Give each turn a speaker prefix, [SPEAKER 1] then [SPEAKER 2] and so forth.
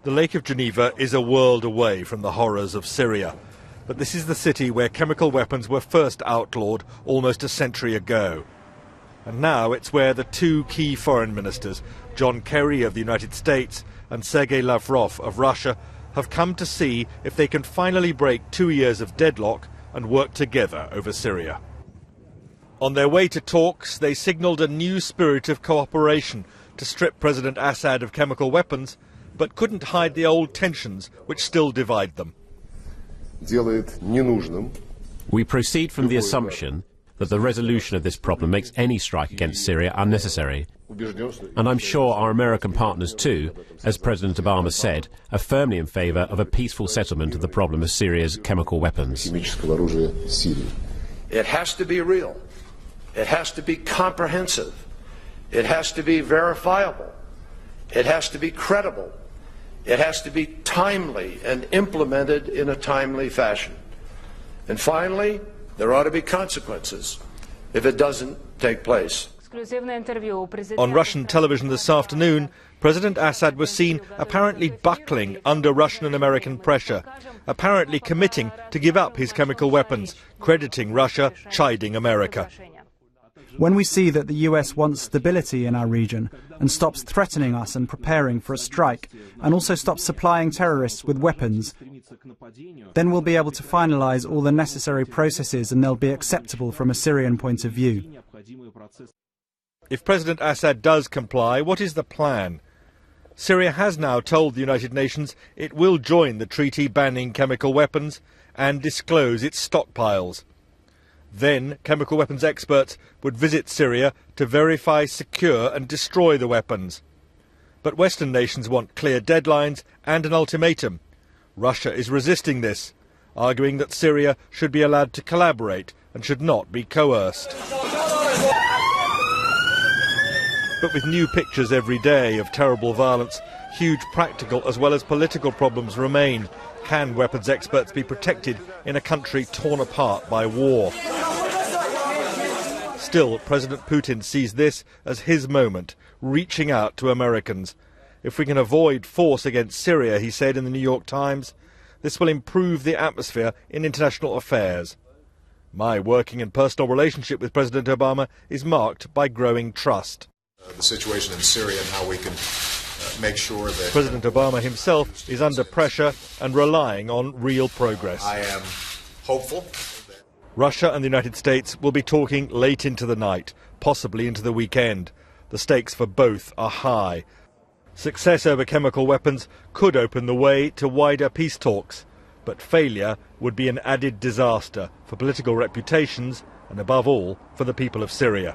[SPEAKER 1] The Lake of Geneva is a world away from the horrors of Syria. But this is the city where chemical weapons were first outlawed almost a century ago. And now it's where the two key foreign ministers, John Kerry of the United States and Sergei Lavrov of Russia, have come to see if they can finally break 2 years of deadlock and work together over Syria. On their way to talks, they signalled a new spirit of cooperation to strip President Assad of chemical weapons, but couldn't hide the old tensions which still divide them.
[SPEAKER 2] We proceed from the assumption that the resolution of this problem makes any strike against Syria unnecessary. And I'm sure our American partners too, as President Obama said, are firmly in favour of a peaceful settlement of the problem of Syria's chemical weapons.
[SPEAKER 3] It has to be real. It has to be comprehensive. It has to be verifiable. It has to be credible. It has to be timely and implemented in a timely fashion. And finally, there ought to be consequences if it doesn't take place.
[SPEAKER 1] On Russian television this afternoon, President Assad was seen apparently buckling under Russian and American pressure, apparently committing to give up his chemical weapons, crediting Russia, chiding America.
[SPEAKER 4] When we see that the US wants stability in our region and stops threatening us and preparing for a strike, and also stops supplying terrorists with weapons, then we'll be able to finalise all the necessary processes and they'll be acceptable from a Syrian point of view.
[SPEAKER 1] If President Assad does comply, what is the plan? Syria has now told the United Nations it will join the treaty banning chemical weapons and disclose its stockpiles. Then chemical weapons experts would visit Syria to verify, secure and destroy the weapons. But Western nations want clear deadlines and an ultimatum. Russia is resisting this, arguing that Syria should be allowed to collaborate and should not be coerced. But with new pictures every day of terrible violence, huge practical as well as political problems remain. Can weapons experts be protected in a country torn apart by war? Still, President Putin sees this as his moment, reaching out to Americans. If we can avoid force against Syria, he said in the New York Times, this will improve the atmosphere in international affairs. My working and personal relationship with President Obama is marked by growing trust.
[SPEAKER 5] The situation in Syria and how we can make sure that
[SPEAKER 1] President Obama himself is under pressure and relying on real progress.
[SPEAKER 5] I am hopeful.
[SPEAKER 1] Russia and the United States will be talking late into the night, possibly into the weekend. The stakes for both are high. Success over chemical weapons could open the way to wider peace talks, but failure would be an added disaster for political reputations and, above all, for the people of Syria.